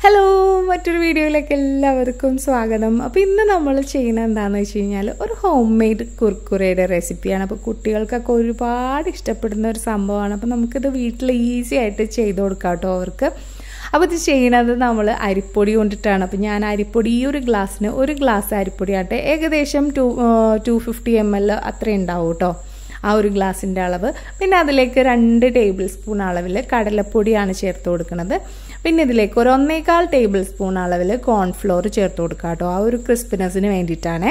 Hello, മറ്റൊരു വീഡിയോയിലേക്ക് എല്ലാവർക്കും സ്വാഗതം. അപ്പോൾ ഇന്ന് നമ്മൾ ചെയ്യുന്നത് എന്താണെന്ന് വെച്ച് കഴിഞ്ഞാൽ ഒരു ഹോം മെയ്ഡ് കുർക്കുറയുടെ റെസിപ്പിയാണ്. അപ്പോൾ കുട്ടികൾക്കൊക്കെ ഒരുപാട് ഇഷ്ടപ്പെടുന്ന ഒരു സംഭവമാണ്. അപ്പോൾ നമുക്കിത് വീട്ടിൽ ഈസി ആയിട്ട് ചെയ്ത് കൊടുക്കാം കേട്ടോ അവർക്ക്. അപ്പോൾ ഇത് ചെയ്യുന്നത് നമ്മൾ അരിപ്പൊടി കൊണ്ടിട്ടാണ്. അപ്പോൾ ഞാൻ അരിപ്പൊടി ഈ ഒരു ഗ്ലാസ്സിന് ഒരു ഗ്ലാസ് അരിപ്പൊടി ആട്ടെ ഏകദേശം 250 ml അത്രയും ഉണ്ടാവും കേട്ടോ, ആ ഒരു ഗ്ലാസിൻ്റെ അളവ്. പിന്നെ അതിലേക്ക് 2 ടേബിൾ സ്പൂൺ അളവിൽ കടലപ്പൊടിയാണ് ചേർത്ത് കൊടുക്കുന്നത്. പിന്നെ ഇതിലേക്ക് ഒരു 1.25 ടേബിൾ സ്പൂൺ അളവിൽ കോൺഫ്ലോർ ചേർത്ത് കൊടുക്കുക കേട്ടോ, ആ ഒരു ക്രിസ്പിനെസ്സിന് വേണ്ടിയിട്ടാണ്.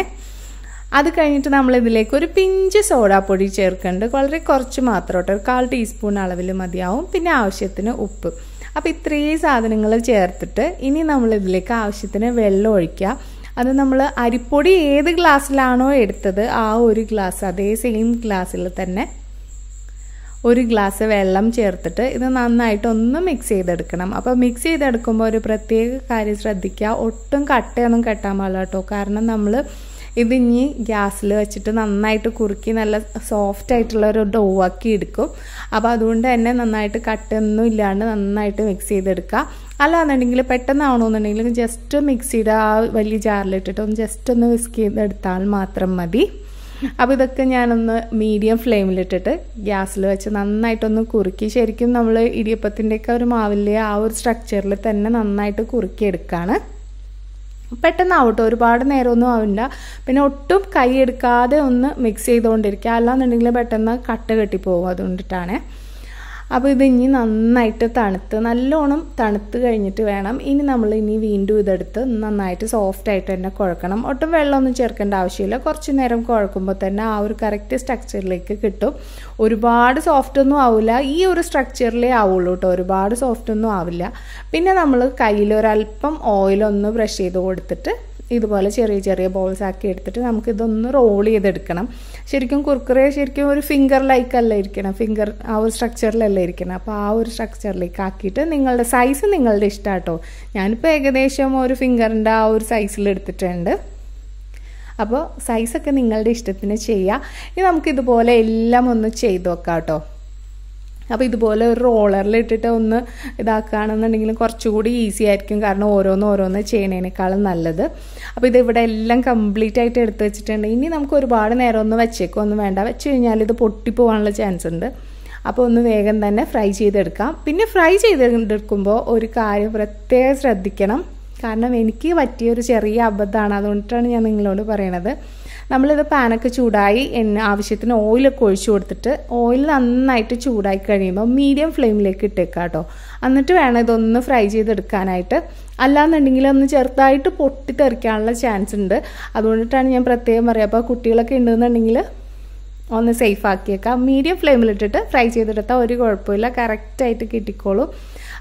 അത് കഴിഞ്ഞിട്ട് നമ്മൾ ഇതിലേക്ക് ഒരു പിഞ്ച് സോഡാപ്പൊടി ചേർക്കുന്നുണ്ട്, വളരെ കുറച്ച് മാത്രം കേട്ടോ, ഒരു 1/4 ടീസ്പൂൺ അളവിൽ മതിയാവും. പിന്നെ ആവശ്യത്തിന് ഉപ്പ്. അപ്പോൾ ഇത്രയും സാധനങ്ങൾ ചേർത്തിട്ട് ഇനി നമ്മൾ ഇതിലേക്ക് ആവശ്യത്തിന് വെള്ളം ഒഴിക്കുക. അത് നമ്മൾ അരിപ്പൊടി ഏത് ഗ്ലാസ്സിലാണോ എടുത്തത് ആ ഒരു ഗ്ലാസ്, അതേ സെയിം ഗ്ലാസ്സിൽ തന്നെ ഒരു ഗ്ലാസ് വെള്ളം ചേർത്തിട്ട് ഇത് നന്നായിട്ടൊന്ന് മിക്സ് ചെയ്തെടുക്കണം. അപ്പോൾ മിക്സ് ചെയ്തെടുക്കുമ്പോൾ ഒരു പ്രത്യേക കാര്യം ശ്രദ്ധിക്കുക, ഒട്ടും കട്ടയൊന്നും കെട്ടാൻ പാടില്ല കേട്ടോ. കാരണം നമ്മൾ ഇതിഞ്ഞി ഗ്യാസിൽ വെച്ചിട്ട് നന്നായിട്ട് കുറുക്കി നല്ല സോഫ്റ്റ് ആയിട്ടുള്ള ഒരു ഡോ ആക്കി എടുക്കും. അപ്പോൾ അതുകൊണ്ട് തന്നെ നന്നായിട്ട് കട്ടയൊന്നും ഇല്ലാണ്ട് നന്നായിട്ട് മിക്സ് ചെയ്തെടുക്കുക. അല്ലാന്നുണ്ടെങ്കിൽ പെട്ടെന്നാവണമെന്നുണ്ടെങ്കിൽ ജസ്റ്റ് മിക്സിയുടെ ആ വലിയ ജാറിലിട്ടിട്ട് ഒന്ന് ജസ്റ്റ് ഒന്ന് വിസ്ക് ചെയ്തെടുത്താൽ മാത്രം മതി. അപ്പോൾ ഇതൊക്കെ ഞാനൊന്ന് മീഡിയം ഫ്ലെയിമിലിട്ടിട്ട് ഗ്യാസിൽ വെച്ച് നന്നായിട്ടൊന്ന് കുറുക്കി, ശരിക്കും നമ്മൾ ഇടിയപ്പത്തിൻ്റെയൊക്കെ ഒരു മാവിലെ ആ ഒരു സ്ട്രക്ചറിൽ തന്നെ നന്നായിട്ട് കുറുക്കിയെടുക്കുകയാണ്. പെട്ടെന്നാവട്ടെ, ഒരുപാട് നേരമൊന്നും ആവില്ല. പിന്നെ ഒട്ടും കൈ എടുക്കാതെ ഒന്ന് മിക്സ് ചെയ്തുകൊണ്ടിരിക്കുക, അല്ലാന്നുണ്ടെങ്കിൽ പെട്ടെന്ന് കട്ട കെട്ടിപ്പോകും. അതുകൊണ്ടിട്ടാണ്. അപ്പോൾ ഇത് ഇനി നന്നായിട്ട് നല്ലോണം തണുത്ത് കഴിഞ്ഞിട്ട് വേണം ഇനി നമ്മൾ വീണ്ടും ഇതെടുത്ത് നന്നായിട്ട് സോഫ്റ്റായിട്ട് തന്നെ കുഴക്കണം. ഒട്ടും വെള്ളമൊന്നും ചേർക്കേണ്ട ആവശ്യമില്ല. കുറച്ച് നേരം കുഴക്കുമ്പോൾ തന്നെ ആ ഒരു കറക്റ്റ് സ്ട്രക്ചറിലേക്ക് കിട്ടും. ഒരുപാട് സോഫ്റ്റൊന്നും ആവില്ല, ഈ ഒരു സ്ട്രക്ചറിലേ ആവുള്ളൂ കേട്ടോ, ഒരുപാട് സോഫ്റ്റൊന്നും ആവില്ല. പിന്നെ നമ്മൾ കയ്യിൽ ഒരല്പം ഓയിലൊന്ന് ബ്രഷ് ചെയ്ത് കൊടുത്തിട്ട് ഇതുപോലെ ചെറിയ ചെറിയ ബോൾസ് ആക്കി എടുത്തിട്ട് നമുക്കിതൊന്ന് റോൾ ചെയ്തെടുക്കണം. ശരിക്കും കുർക്കുറെ ശരിക്കും ഒരു ഫിംഗർ ലൈക്ക് അല്ല ഇരിക്കണം, ഫിംഗർ ആ ഒരു സ്ട്രക്ചറിലല്ല ഇരിക്കണം. അപ്പോൾ ആ ഒരു സ്ട്രക്ചറിലേക്ക് ആക്കിയിട്ട് നിങ്ങളുടെ സൈസ് നിങ്ങളുടെ ഇഷ്ടം കേട്ടോ. ഞാനിപ്പോൾ ഏകദേശം ഒരു ഫിംഗറിൻ്റെ ആ ഒരു സൈസിൽ എടുത്തിട്ടുണ്ട്. അപ്പോൾ സൈസൊക്കെ നിങ്ങളുടെ ഇഷ്ടത്തിന് ചെയ്യുക. ഇനി നമുക്കിതുപോലെ എല്ലാം ഒന്ന് ചെയ്ത് നോക്കാം കേട്ടോ. അപ്പോൾ ഇതുപോലെ ഒരു റോളറിൽ ഇട്ടിട്ട് ഒന്ന് ഇതാക്കുകയാണെന്നുണ്ടെങ്കിൽ കുറച്ചുകൂടി ഈസി ആയിരിക്കും, കാരണം ഓരോന്ന് ചെയ്യണേനേക്കാളും നല്ലത്. അപ്പോൾ ഇതിവിടെ എല്ലാം കംപ്ലീറ്റ് ആയിട്ട് എടുത്ത് വെച്ചിട്ടുണ്ട്. ഇനി നമുക്ക് ഒരുപാട് നേരം ഒന്ന് വെച്ചേക്കൊന്നും വേണ്ട, വെച്ച് കഴിഞ്ഞാൽ ഇത് പൊട്ടിപ്പോകാനുള്ള ചാൻസ് ഉണ്ട്. അപ്പോൾ ഒന്ന് വേഗം തന്നെ ഫ്രൈ ചെയ്തെടുക്കാം. പിന്നെ ഫ്രൈ ചെയ്തെടുക്കുമ്പോൾ ഒരു കാര്യം പ്രത്യേകം ശ്രദ്ധിക്കണം, കാരണം എനിക്ക് പറ്റിയൊരു ചെറിയ അബദ്ധമാണ്, അതുകൊണ്ടിട്ടാണ് ഞാൻ നിങ്ങളോട് പറയണത്. നമ്മളിത് പാനൊക്കെ ചൂടായി ആവശ്യത്തിന് ഓയിലൊക്കെ ഒഴിച്ചു കൊടുത്തിട്ട് ഓയിൽ നന്നായിട്ട് ചൂടായി കഴിയുമ്പോൾ മീഡിയം ഫ്ലെയിമിലേക്ക് ഇട്ടേക്കാം കേട്ടോ. എന്നിട്ട് വേണം ഇതൊന്ന് ഫ്രൈ ചെയ്തെടുക്കാനായിട്ട്. അല്ലാന്നുണ്ടെങ്കിൽ ഒന്ന് ചെറുതായിട്ട് പൊട്ടിത്തെറിക്കാനുള്ള ചാൻസ് ഉണ്ട്. അതുകൊണ്ടിട്ടാണ് ഞാൻ പ്രത്യേകം പറയുക. അപ്പോൾ കുട്ടികളൊക്കെ ഉണ്ടെന്നുണ്ടെങ്കിൽ ഒന്ന് സേഫ് ആക്കിയേക്കാം. മീഡിയം ഫ്ലെയിമിലിട്ടിട്ട് ഫ്രൈ ചെയ്തെടുത്താൽ ഒരു കുഴപ്പമില്ല, കറക്റ്റായിട്ട് കിട്ടിക്കോളും.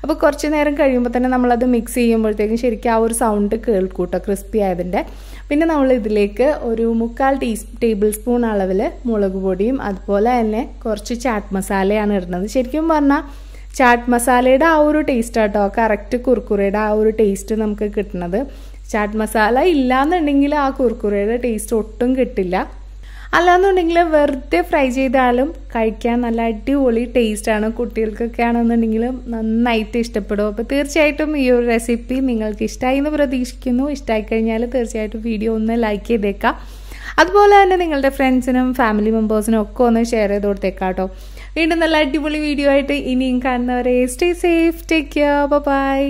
അപ്പോൾ കുറച്ച് നേരം കഴിയുമ്പോൾ തന്നെ നമ്മളത് മിക്സ് ചെയ്യുമ്പോഴത്തേക്കും ശരിക്കും ആ ഒരു സൗണ്ട് കേൾക്കൂട്ടോ, ക്രിസ്പി ആയതിൻ്റെ. പിന്നെ നമ്മൾ ഇതിലേക്ക് ഒരു 1/4 ടേബിൾ സ്പൂൺ അളവിൽ മുളക് പൊടിയും അതുപോലെ തന്നെ കുറച്ച് ചാറ്റ് മസാലയാണ് ഇടുന്നത്. ശരിക്കും പറഞ്ഞാൽ ചാറ്റ് മസാലയുടെ ആ ഒരു ടേസ്റ്റ് ആട്ടോ കറക്റ്റ് കുർക്കുറയുടെ ആ ഒരു ടേസ്റ്റ് നമുക്ക് കിട്ടുന്നത്. ചാറ്റ് മസാല ഇല്ലാന്നുണ്ടെങ്കിൽ ആ കുർക്കുറയുടെ ടേസ്റ്റ് ഒട്ടും കിട്ടില്ല. അല്ലാന്നുണ്ടെങ്കിൽ വെറുതെ ഫ്രൈ ചെയ്താലും കഴിക്കാൻ നല്ല അടിപൊളി ടേസ്റ്റാണ്. കുട്ടികൾക്കൊക്കെ ആണെന്നുണ്ടെങ്കിൽ നന്നായിട്ട് ഇഷ്ടപ്പെടും. അപ്പോൾ തീർച്ചയായിട്ടും ഈ ഒരു റെസിപ്പി നിങ്ങൾക്ക് ഇഷ്ടമായി എന്ന് പ്രതീക്ഷിക്കുന്നു. ഇഷ്ടമായി കഴിഞ്ഞാൽ തീർച്ചയായിട്ടും വീഡിയോ ഒന്ന് ലൈക്ക് ചെയ്തേക്കാം. അതുപോലെ തന്നെ നിങ്ങളുടെ ഫ്രണ്ട്സിനും ഫാമിലി മെമ്പേഴ്സിനും ഒക്കെ ഒന്ന് ഷെയർ ചെയ്ത് കൊടുത്തേക്കാം കേട്ടോ. വീണ്ടും നല്ല അടിപൊളി വീഡിയോ ആയിട്ട് ഇനിയും കാണുന്നവരെ stay safe, take care, by.